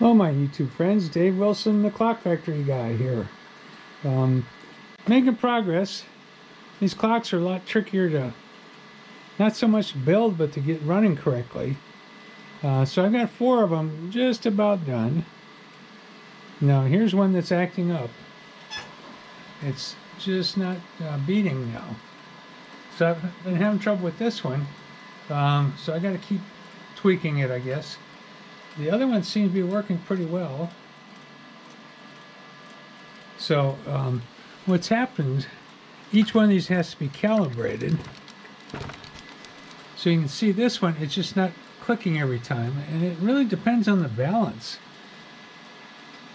Hello my YouTube friends, Dave Wilson, the Clock Factory guy here. Making progress. These clocks are a lot trickier to, not so much build, but to get running correctly. So I've got 4 of them just about done. Now here's one that's acting up. It's just not beating now. So I've been having trouble with this one. So I got to keep tweaking it, I guess. The other one seems to be working pretty well. So what's happened, each one of these has to be calibrated. So you can see this one, it's just not clicking every time, and it really depends on the balance.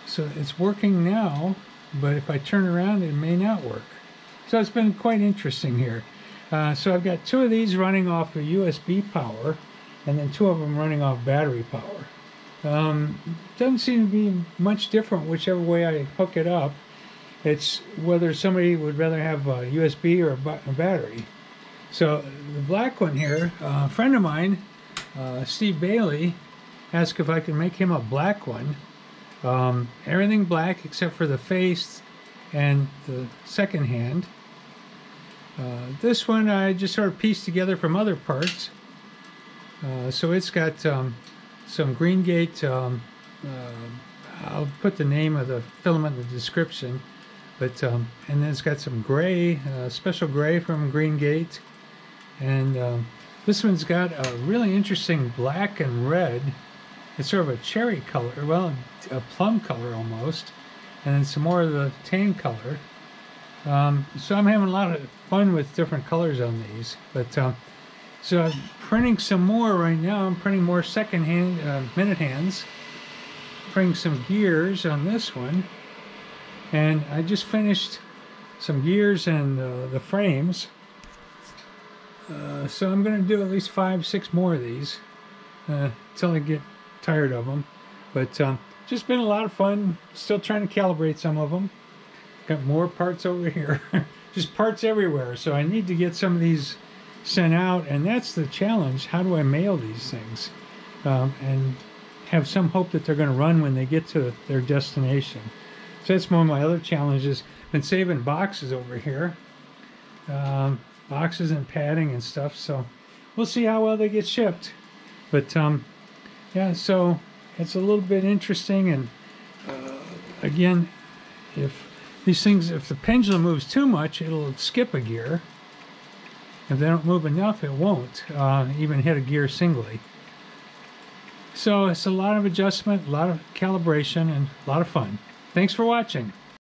So it's working now, but if I turn around it may not work. So it's been quite interesting here. So I've got 2 of these running off of USB power, and then 2 of them running off battery power. Doesn't seem to be much different whichever way I hook it up. It's whether somebody would rather have a USB or a battery. So the black one here, a friend of mine, Steve Billie, asked if I could make him a black one. Everything black except for the face and the second hand. This one I just sort of pieced together from other parts. So it's got some green gate. I'll put the name of the filament in the description. But and then it's got some gray, special gray from Green Gate, and this one's got a really interesting black and red. It's sort of a cherry color, well, a plum color almost, and then some more of the tan color. So I'm having a lot of fun with different colors on these. But so I'm printing some more right now. I'm printing more second-hand minute hands. Printing some gears on this one. And I just finished some gears and the frames. So I'm going to do at least 5-6 more of these until I get tired of them. But just been a lot of fun. Still trying to calibrate some of them. Got more parts over here. Just parts everywhere. So I need to get some of these sent out. And that's the challenge. How do I mail these things? And have some hope that they're going to run when they get to their destination. So that's one of my other challenges. Been saving boxes over here. Boxes and padding and stuff. So we'll see how well they get shipped. But yeah, so it's a little bit interesting. And again, if these things, if the pendulum moves too much, it'll skip a gear. If they don't move enough, it won't even hit a gear singly. So it's a lot of adjustment, a lot of calibration, and a lot of fun. Thanks for watching.